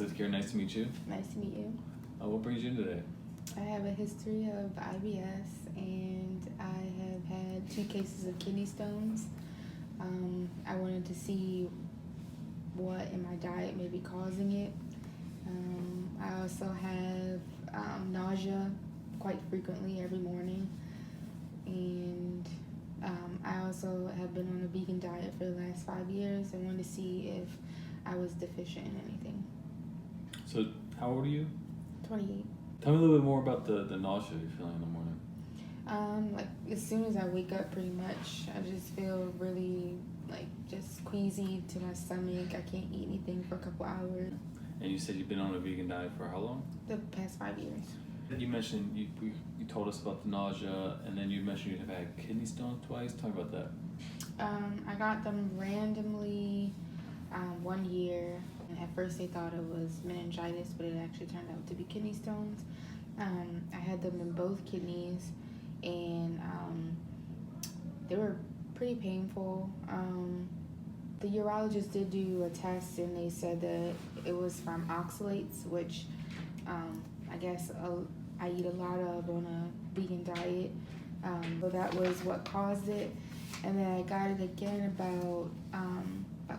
So Kiera, nice to meet you. Nice to meet you. What brings you in today? I have a history of IBS and I have had 2 cases of kidney stones. I wanted to see what in my diet may be causing it. I also have nausea quite frequently every morning, and I also have been on a vegan diet for the last 5 years. I wanted to see if I was deficient in anything. So how old are you? 28. Tell me a little bit more about the nausea you're feeling in the morning. Like as soon as I wake up, pretty much, I just feel really just queasy to my stomach. I can't eat anything for a couple hours. And you said you've been on a vegan diet for how long? The past 5 years. You mentioned you told us about the nausea, and then you mentioned you have had kidney stones twice. Tell me about that. I got them randomly 1 year. At first they thought it was meningitis, but it actually turned out to be kidney stones. I had them in both kidneys, and they were pretty painful. The urologist did do a test, and they said that it was from oxalates, which I guess I eat a lot of on a vegan diet. So that was what caused it. And then I got it again about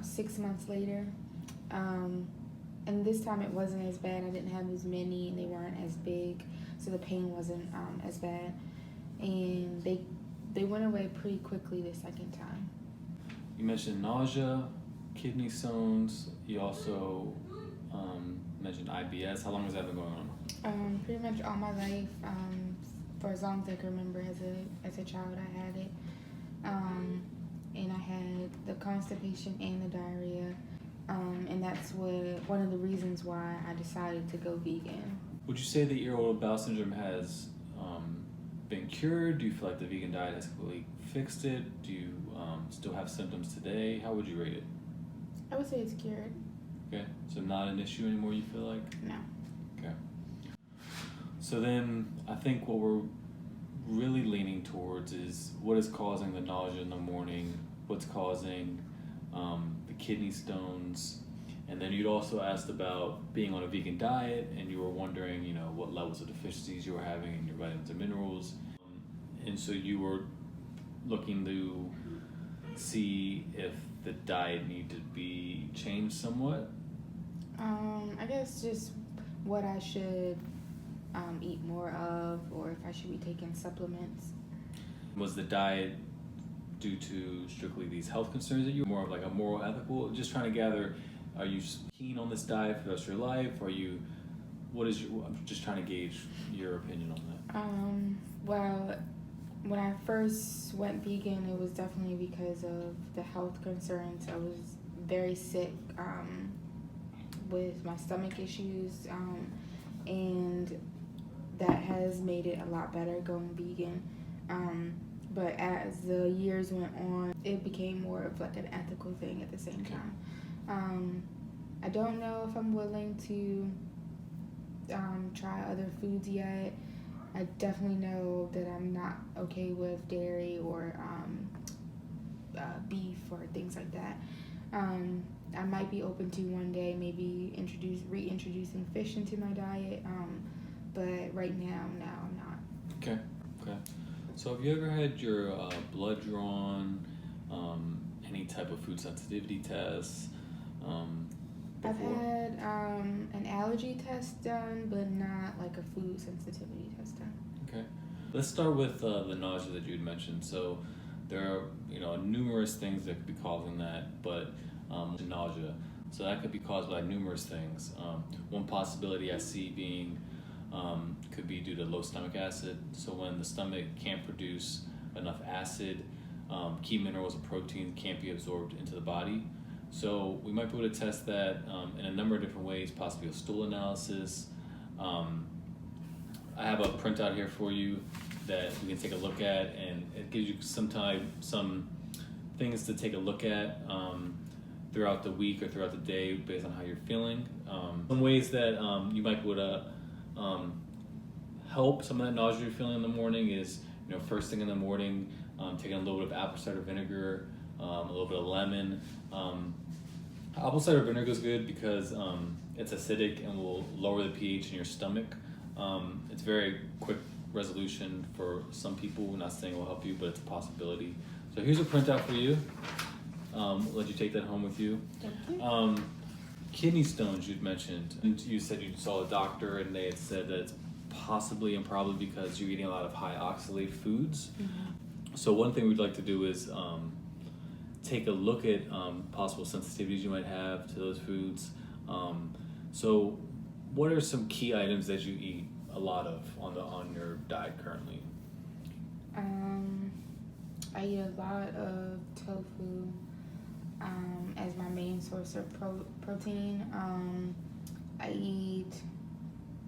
6 months later. And this time it wasn't as bad. I didn't have as many, and they weren't as big, so the pain wasn't as bad. And they went away pretty quickly the second time. You mentioned nausea, kidney stones. You also mentioned IBS. How long has that been going on? Pretty much all my life. For as long as I can remember, as a child, I had it. And I had the constipation and the diarrhea. And that's one of the reasons why I decided to go vegan. Would you say that irritable bowel syndrome has been cured? Do you feel like the vegan diet has completely fixed it? Do you still have symptoms today? How would you rate it? I would say it's cured. Okay, so not an issue anymore, you feel like? No. Okay. So then I think what we're really leaning towards is what is causing the nausea in the morning, what's causing the kidney stones, and then you'd also asked about being on a vegan diet, and you were wondering, what levels of deficiencies you were having in your vitamins and minerals, and so you were looking to see if the diet needed to be changed somewhat. I guess just what I should eat more of, or if I should be taking supplements. Was the diet due to strictly these health concerns that you were more of like a moral, ethical? Just trying to gather, are you keen on this diet for the rest of your life? I'm just trying to gauge your opinion on that. Well, when I first went vegan, it was definitely because of the health concerns. I was very sick with my stomach issues, and that has made it a lot better going vegan. But as the years went on, it became more of like an ethical thing at the same time. I don't know if I'm willing to try other foods yet. I definitely know that I'm not okay with dairy or beef or things like that. I might be open to one day maybe reintroducing fish into my diet, but right now, no, I'm not. Okay. So have you ever had your blood drawn, any type of food sensitivity tests? I've had an allergy test done, but not like a food sensitivity test done. Okay. Let's start with the nausea that you had mentioned. So there are numerous things that could be causing that, but nausea. So that could be caused by numerous things. One possibility I see being could be due to low stomach acid. So when the stomach can't produce enough acid, key minerals and proteins can't be absorbed into the body. So we might be able to test that in a number of different ways, possibly a stool analysis. I have a printout here for you that we can take a look at, and it gives you some things to take a look at throughout the week or throughout the day based on how you're feeling. Some ways that you might be able to help some of that nausea you're feeling in the morning is, first thing in the morning, taking a little bit of apple cider vinegar, a little bit of lemon. Apple cider vinegar is good because it's acidic and will lower the pH in your stomach. It's very quick resolution for some people. Not saying it will help you, but it's a possibility. So here's a printout for you. We'll let you take that home with you. Thank you. Kidney stones you'd mentioned, and you said you saw a doctor and they had said that it's possibly and probably because you're eating a lot of high oxalate foods. So one thing we'd like to do is take a look at possible sensitivities you might have to those foods. So what are some key items that you eat a lot of on your diet currently? I eat a lot of tofu as my main source of protein. I eat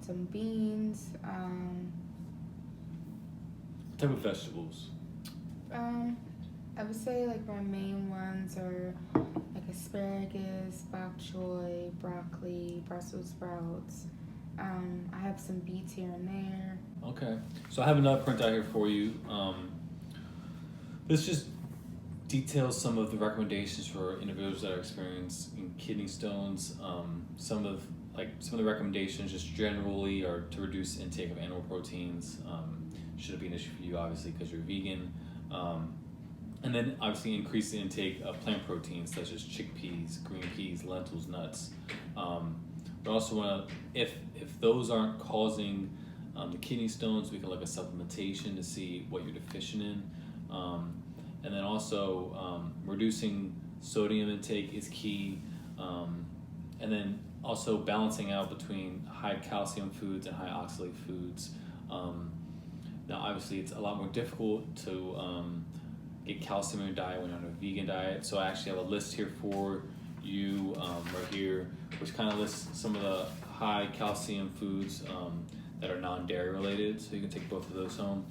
some beans. What type of vegetables? I would say like my main ones are like asparagus, bok choy, broccoli, Brussels sprouts. I have some beets here and there. Okay, so I have another printout here for you. This just details some of the recommendations for individuals that are experiencing kidney stones. Some of the recommendations just generally are to reduce intake of animal proteins. Shouldn't be an issue for you, obviously, because you're vegan. And then obviously increase the intake of plant proteins such as chickpeas, green peas, lentils, nuts. But also want to, if those aren't causing the kidney stones, we can look at supplementation to see what you're deficient in. And then also reducing sodium intake is key. And then also balancing out between high calcium foods and high oxalate foods. Now obviously it's a lot more difficult to get calcium in your diet when you're on a vegan diet. So I actually have a list here for you right here, which kind of lists some of the high calcium foods that are non-dairy related. So you can take both of those home.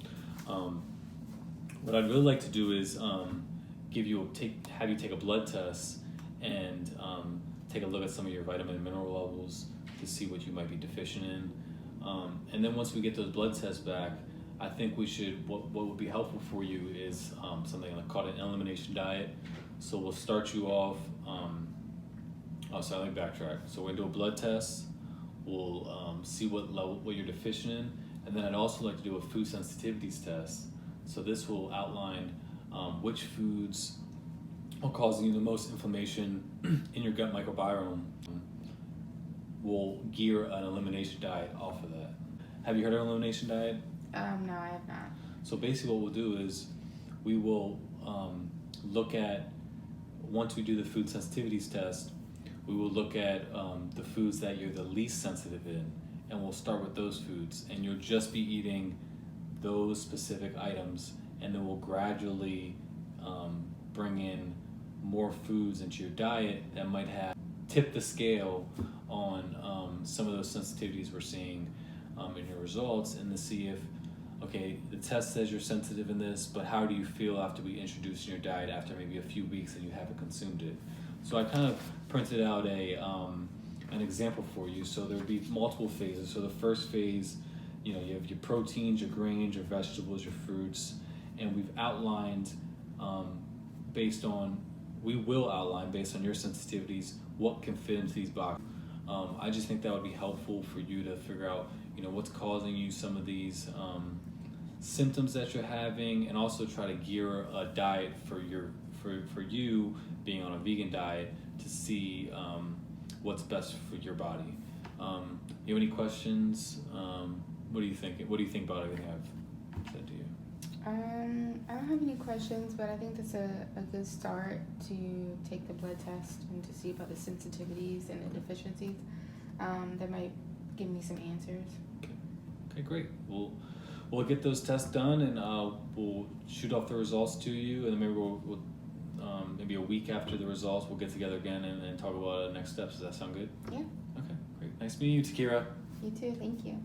What I'd really like to do is have you take a blood test and take a look at some of your vitamin and mineral levels to see what you might be deficient in. And then once we get those blood tests back, I think we should, what would be helpful for you is something called an elimination diet. So we'll start you off, let me backtrack. So we're gonna do a blood test. We'll see what you're deficient in. And then I'd also like to do a food sensitivities test. So this will outline which foods are causing you the most inflammation in your gut microbiome. We'll gear an elimination diet off of that. Have you heard of an elimination diet? No, I have not. So basically what we'll do is we will look at, once we do the food sensitivities test, we will look at the foods that you're the least sensitive in, and we'll start with those foods, and you'll just be eating those specific items, and then we'll gradually bring in more foods into your diet that might have tip the scale on some of those sensitivities we're seeing in your results, and to see if, okay, the test says you're sensitive in this, but how do you feel after we introduce in your diet after maybe a few weeks and you haven't consumed it? So I kind of printed out an example for you. So there would be multiple phases. So the first phase, you have your proteins, your grains, your vegetables, your fruits, and we've outlined we will outline based on your sensitivities what can fit into these boxes. I just think that would be helpful for you to figure out, what's causing you some of these symptoms that you're having, and also try to gear a diet for you being on a vegan diet to see what's best for your body. You have any questions? What do you think? What do you think about everything I've said to you? I don't have any questions, but I think that's a good start to take the blood test and to see about the sensitivities and the deficiencies. That might give me some answers. Okay, great. We'll get those tests done, and we'll shoot off the results to you, and then maybe we'll maybe a week after the results, we'll get together again and talk about next steps. Does that sound good? Yeah. Okay, great. Nice meeting you, Takira. You too. Thank you.